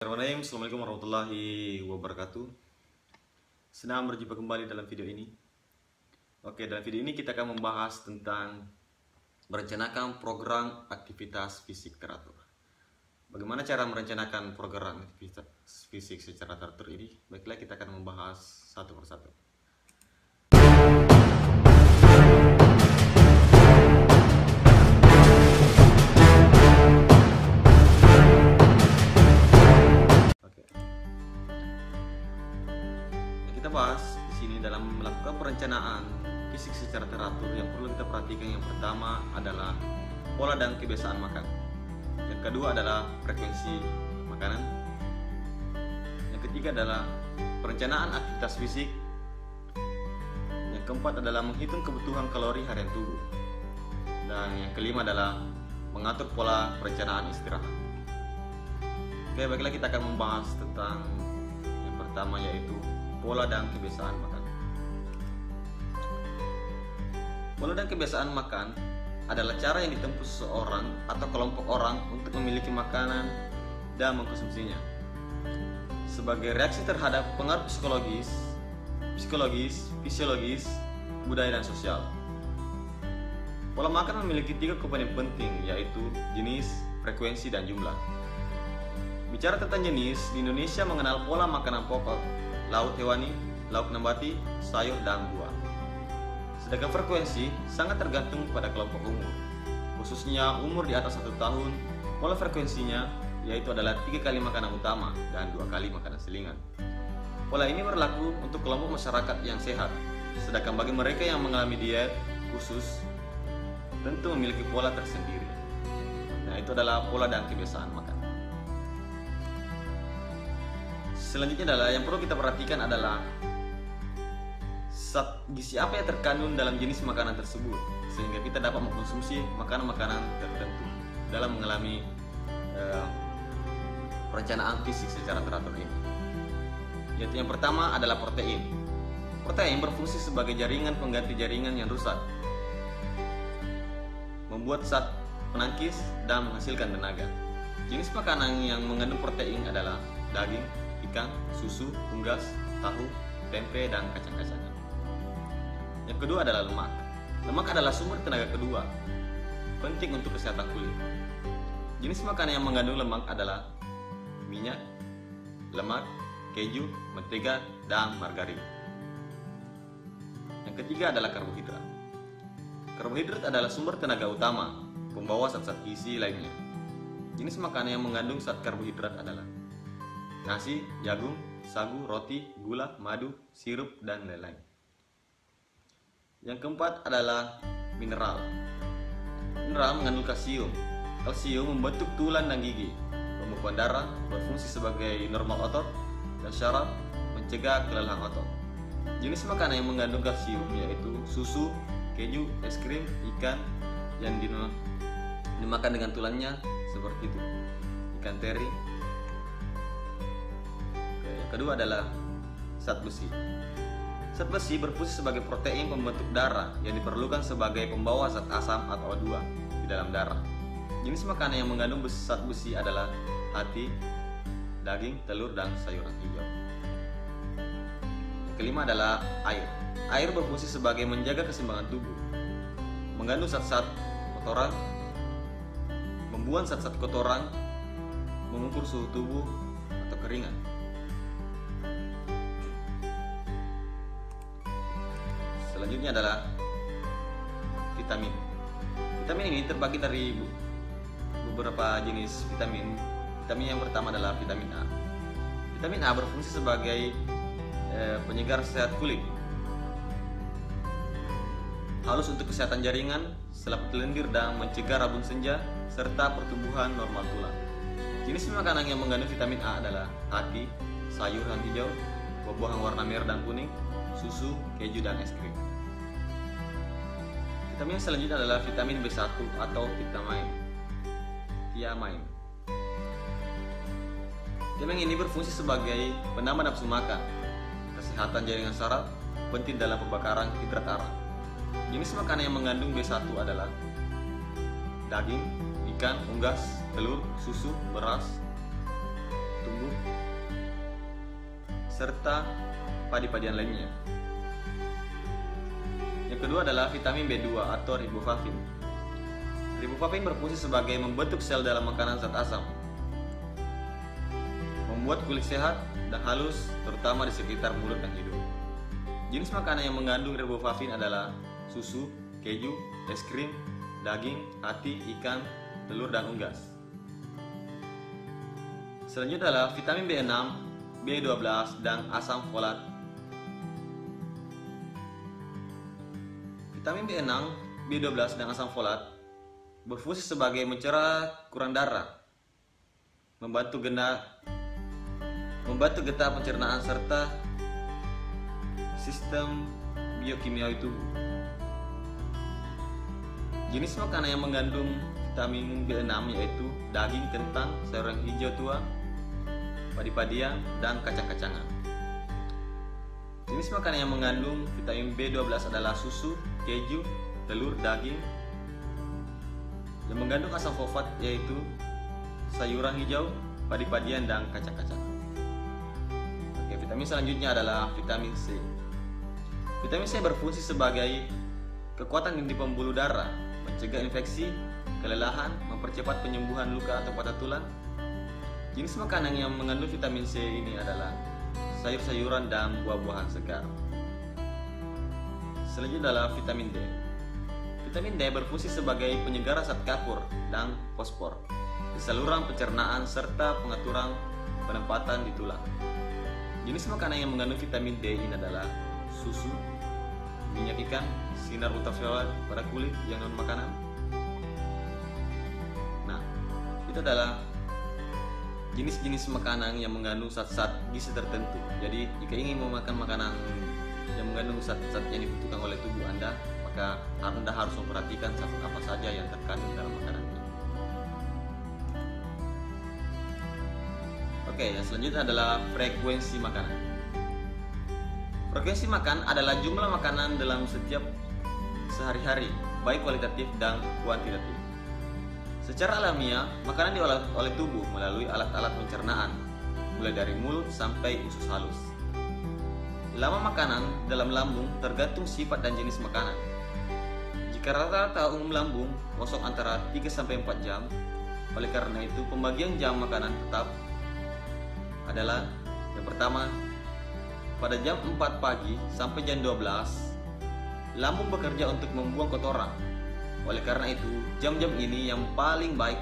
Bismillahirrahmanirrahim. Assalamualaikum warahmatullahi wabarakatuh. Senang berjumpa kembali dalam video ini. Oke, dalam video ini kita akan membahas tentang merencanakan program aktivitas fisik teratur. Bagaimana cara merencanakan program aktivitas fisik secara teratur ini? Baiklah, kita akan membahas satu persatu. Kita bahas di sini dalam melakukan perencanaan fisik secara teratur, yang perlu kita perhatikan yang pertama adalah pola dan kebiasaan makan. Yang kedua adalah frekuensi makanan. Yang ketiga adalah perencanaan aktivitas fisik. Yang keempat adalah menghitung kebutuhan kalori harian tubuh. Dan yang kelima adalah mengatur pola perencanaan istirahat. Oke, baiklah, kita akan membahas tentang yang pertama, yaitu pola dan kebiasaan makan. Pola dan kebiasaan makan adalah cara yang ditempuh seseorang atau kelompok orang untuk memiliki makanan dan mengkonsumsinya sebagai reaksi terhadap pengaruh psikologis, fisiologis, budaya, dan sosial. Pola makan memiliki 3 komponen penting, yaitu jenis, frekuensi, dan jumlah. Bicara tentang jenis, di Indonesia mengenal pola makanan pokok, lauk hewani, lauk nabati, sayur, dan buah. Sedangkan frekuensi sangat tergantung pada kelompok umur. Khususnya umur di atas 1 tahun, pola frekuensinya yaitu adalah 3 kali makanan utama dan 2 kali makanan selingan. Pola ini berlaku untuk kelompok masyarakat yang sehat. Sedangkan bagi mereka yang mengalami diet khusus, tentu memiliki pola tersendiri. Nah, itu adalah pola dan kebiasaan makan. Selanjutnya adalah yang perlu kita perhatikan adalah zat gizi apa yang terkandung dalam jenis makanan tersebut, sehingga kita dapat mengkonsumsi makanan-makanan tertentu dalam mengalami perencanaan fisik secara teratur ini. Yaitu yang pertama adalah protein. Protein berfungsi sebagai jaringan pengganti jaringan yang rusak, membuat zat penangkis dan menghasilkan tenaga. Jenis makanan yang mengandung protein adalah daging, ikan, susu, unggas, tahu, tempe, dan kacang-kacangan. Yang kedua adalah lemak. Lemak adalah sumber tenaga kedua, penting untuk kesehatan kulit. Jenis makanan yang mengandung lemak adalah minyak, lemak, keju, mentega, dan margarin. Yang ketiga adalah karbohidrat. Karbohidrat adalah sumber tenaga utama, pembawa zat-zat gizi lainnya. Jenis makanan yang mengandung zat karbohidrat adalah nasi, jagung, sagu, roti, gula, madu, sirup, dan lain-lain. Yang keempat adalah mineral. Mineral mengandung kalsium. Kalsium membentuk tulang dan gigi, pembekuan darah, berfungsi sebagai normal otot, dan syaraf, mencegah kelelahan otot. Jenis makanan yang mengandung kalsium yaitu susu, keju, es krim, ikan yang dimakan dengan tulangnya seperti itu, ikan teri. Yang kedua adalah zat besi. Zat besi berfungsi sebagai protein pembentuk darah yang diperlukan sebagai pembawa zat asam atau O2 di dalam darah. Jenis makanan yang mengandung zat besi adalah hati, daging, telur, dan sayuran hijau. Yang kelima adalah air. Air berfungsi sebagai menjaga keseimbangan tubuh, mengandung zat-zat kotoran, membuang zat-zat kotoran, mengukur suhu tubuh atau keringat. Selanjutnya adalah vitamin. Vitamin ini terbagi dari beberapa jenis vitamin. Vitamin yang pertama adalah vitamin A. Vitamin A berfungsi sebagai penyegar sehat kulit, halus untuk kesehatan jaringan, selaput lendir, dan mencegah rabun senja, serta pertumbuhan normal tulang. Jenis makanan yang mengandung vitamin A adalah hati, sayuran hijau, buah-buahan warna merah dan kuning, susu, keju, dan es krim. Vitamin selanjutnya adalah vitamin B1 atau vitamin thiamine. Vitamin ini berfungsi sebagai penambah nafsu makan, kesehatan jaringan saraf, penting dalam pembakaran hidrat arang. Jenis makanan yang mengandung B1 adalah daging, ikan, unggas, telur, susu, beras, tumbuh, serta padi-padian lainnya. Yang kedua adalah vitamin B2 atau riboflavin. Riboflavin berfungsi sebagai membentuk sel dalam makanan zat asam, membuat kulit sehat dan halus, terutama di sekitar mulut dan hidung. Jenis makanan yang mengandung riboflavin adalah susu, keju, es krim, daging, hati, ikan, telur, dan unggas. Selanjutnya adalah vitamin B6, B12, dan asam folat. Vitamin B6, B12, dan asam folat berfungsi sebagai mencerah kurang darah, membantu getah pencernaan serta sistem biokimiawi tubuh. Jenis makanan yang mengandung vitamin B6 yaitu daging, kentang, sayuran hijau tua, padi-padian, dan kacang-kacangan. Jenis makanan yang mengandung vitamin B12 adalah susu, keju, telur, daging. Yang mengandung asam fosfat yaitu sayuran hijau, padi-padian, dan kacang-kacangan. Oke, vitamin selanjutnya adalah vitamin C. Vitamin C berfungsi sebagai kekuatan di pembuluh darah, mencegah infeksi, kelelahan, mempercepat penyembuhan luka atau patah tulang. Jenis makanan yang mengandung vitamin C ini adalah sayur-sayuran dan buah-buahan segar. Selanjutnya adalah vitamin D. Vitamin D berfungsi sebagai penyegar zat kapur dan fosfor di saluran pencernaan serta pengaturan penempatan di tulang. Jenis makanan yang mengandung vitamin D ini adalah susu, minyak ikan, sinar ultraviolet pada kulit yang non makanan. Nah, itu adalah jenis-jenis makanan yang mengandung zat-zat gizi tertentu. Jadi, jika ingin memakan makanan yang mengandung zat-zat yang dibutuhkan oleh tubuh Anda, maka Anda harus memperhatikan zat apa saja yang terkandung dalam makanan itu. Oke, yang selanjutnya adalah frekuensi makanan. Frekuensi makan adalah jumlah makanan dalam setiap sehari-hari, baik kualitatif dan kuantitatif. Secara alamiah, makanan diolah oleh tubuh melalui alat-alat pencernaan, mulai dari mulut sampai usus halus. Lama makanan dalam lambung tergantung sifat dan jenis makanan. Jika rata-rata umum lambung kosong antara 3-4 jam, oleh karena itu pembagian jam makanan tetap adalah yang pertama, pada jam 4 pagi sampai jam 12, lambung bekerja untuk membuang kotoran. Oleh karena itu, jam-jam ini yang paling baik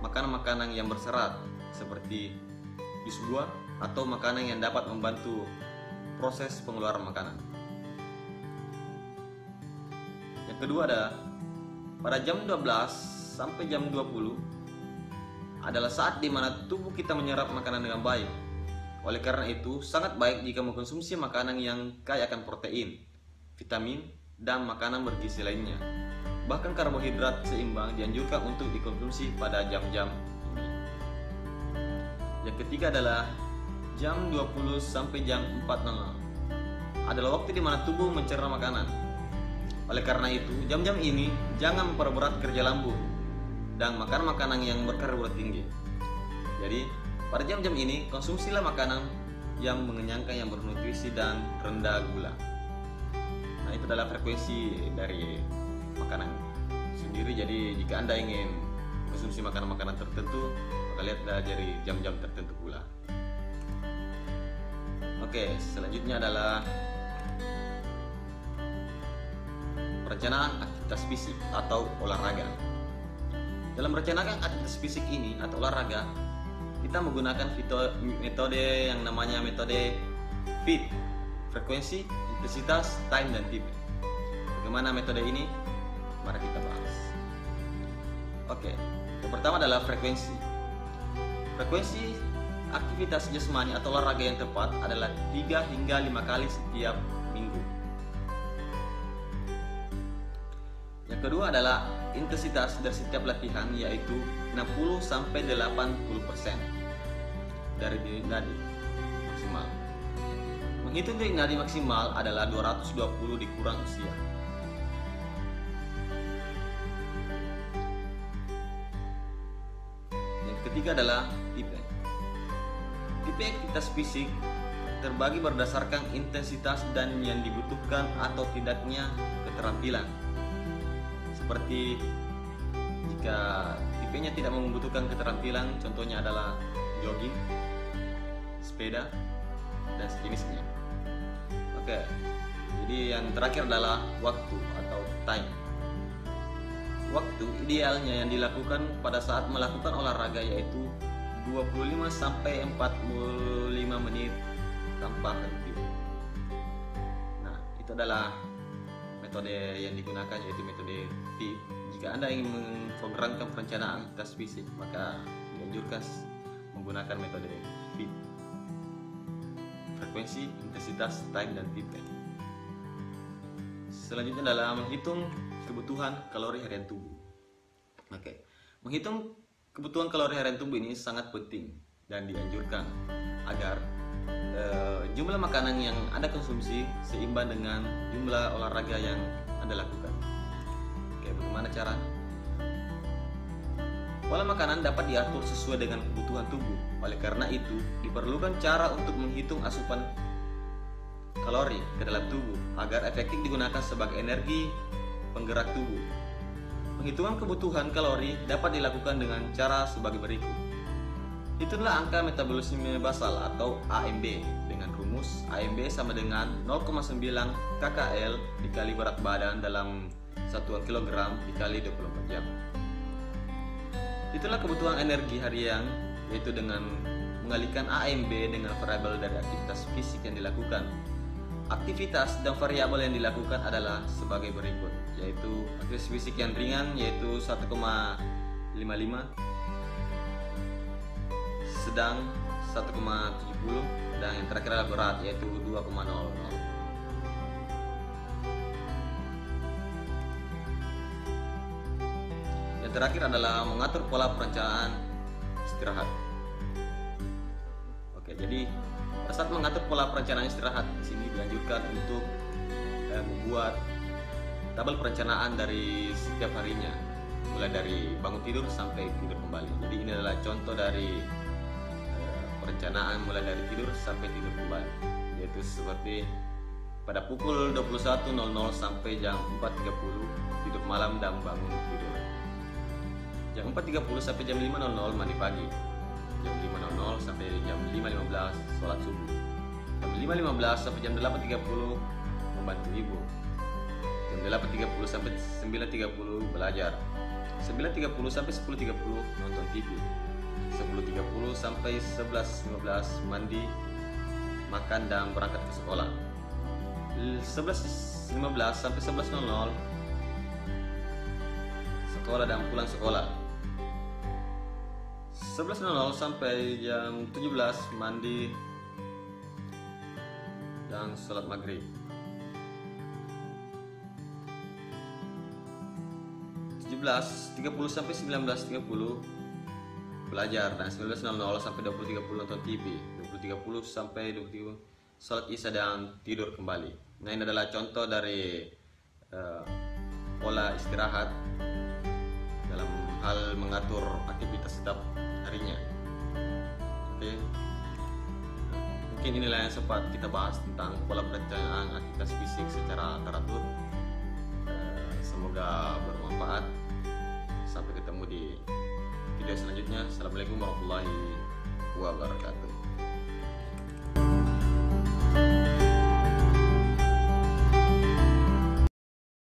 makan makanan yang berserat seperti jus buah atau makanan yang dapat membantu proses pengeluaran makanan. Yang kedua adalah pada jam 12 sampai jam 20 adalah saat di mana tubuh kita menyerap makanan dengan baik. Oleh karena itu, sangat baik jika mengkonsumsi makanan yang kaya akan protein, vitamin, dan makanan bergizi lainnya. Bahkan karbohidrat seimbang dianjurkan untuk dikonsumsi pada jam-jam ini. Yang ketiga adalah jam 20 sampai jam 4.00 adalah waktu di mana tubuh mencerna makanan. Oleh karena itu, jam-jam ini jangan memperberat kerja lambung dan makan makanan yang berkarbohidrat tinggi. Jadi, pada jam-jam ini, konsumsilah makanan yang mengenyangkan, yang bernutrisi dan rendah gula. Nah, itu adalah frekuensi dari makanan sendiri. Jadi, jika Anda ingin konsumsi makanan-makanan tertentu, maka lihatlah dari jam-jam tertentu pula. Oke, selanjutnya adalah perencanaan aktivitas fisik atau olahraga. Dalam merencanakan aktivitas fisik ini atau olahraga, kita menggunakan metode yang namanya metode FIT, frekuensi, intensitas, time, dan tipe. Bagaimana metode ini? Mari kita bahas. Oke, yang pertama adalah frekuensi. Frekuensi aktivitas jasmani atau olahraga yang tepat adalah 3 hingga 5 kali setiap minggu. Yang kedua adalah intensitas dari setiap latihan, yaitu 60-80% dari denyut nadi maksimal. Menghitung denyut nadi maksimal adalah 220 dikurang usia. Yang ketiga adalah tipe. Tipe aktivitas fisik terbagi berdasarkan intensitas dan yang dibutuhkan atau tidaknya keterampilan. Seperti jika tipenya tidak membutuhkan keterampilan, contohnya adalah jogging, sepeda, dan sejenisnya. Oke, jadi yang terakhir adalah waktu atau time. Waktu idealnya yang dilakukan pada saat melakukan olahraga yaitu 25 sampai 45 menit tanpa henti. Nah, itu adalah metode yang digunakan, yaitu metode FIT. Jika Anda ingin memprogramkan perencanaan aktivitas fisik, maka dianjurkan menggunakan metode FIT. Frekuensi, intensitas, time, dan tipe. Selanjutnya adalah menghitung kebutuhan kalori harian tubuh. Oke, menghitung kebutuhan kalori harian tubuh ini sangat penting dan dianjurkan agar jumlah makanan yang Anda konsumsi seimbang dengan jumlah olahraga yang Anda lakukan. Oke, bagaimana cara? Pola makanan dapat diatur sesuai dengan kebutuhan tubuh. Oleh karena itu, diperlukan cara untuk menghitung asupan kalori ke dalam tubuh agar efektif digunakan sebagai energi penggerak tubuh. Penghitungan kebutuhan kalori dapat dilakukan dengan cara sebagai berikut. Hitunglah angka metabolisme basal atau AMB dengan rumus AMB sama dengan 0,9 kcal dikali berat badan dalam satuan kilogram dikali 24 jam. Itulah kebutuhan energi harian, yaitu dengan mengalihkan AMB dengan variabel dari aktivitas fisik yang dilakukan. Aktivitas dan variabel yang dilakukan adalah sebagai berikut, yaitu aktivitas fisik yang ringan yaitu 1,55, sedang 1,70, dan yang terakhir adalah berat yaitu 2,00. Yang terakhir adalah mengatur pola perencanaan istirahat. Oke, jadi pada saat mengatur pola perencanaan istirahat di sini dianjurkan untuk membuat tabel perencanaan dari setiap harinya, mulai dari bangun tidur sampai tidur kembali. Jadi ini adalah contoh dari perencanaan mulai dari tidur sampai tidur kembali, yaitu seperti pada pukul 21.00 sampai jam 4.30 tidur malam dan bangun tidur. Jam 4.30 sampai jam 5.00 mandi pagi. Jam 5.00 sampai jam 5.15 sholat subuh. Jam 5.15 sampai jam 8.30 membantu ibu. Jam 8.30 sampai 9.30 belajar. 9.30 sampai 10.30 nonton TV. 10.30 sampai 11.15 mandi, makan dan berangkat ke sekolah. 11.15 sampai 11.00 sekolah dan pulang sekolah. 11.00 sampai jam 17 mandi dan sholat maghrib. 17.30 sampai 19.30 belajar, dan 19.00 sampai 20.30 nonton TV. 20.30 sampai 20.30 sholat isya dan tidur kembali. Nah, ini adalah contoh dari pola istirahat dalam hal mengatur aktivitas setiap harinya. Oke. Mungkin inilah yang sempat kita bahas tentang pola perencanaan aktivitas fisik secara teratur. Semoga bermanfaat. Sampai ketemu di video selanjutnya. Assalamualaikum warahmatullahi wabarakatuh.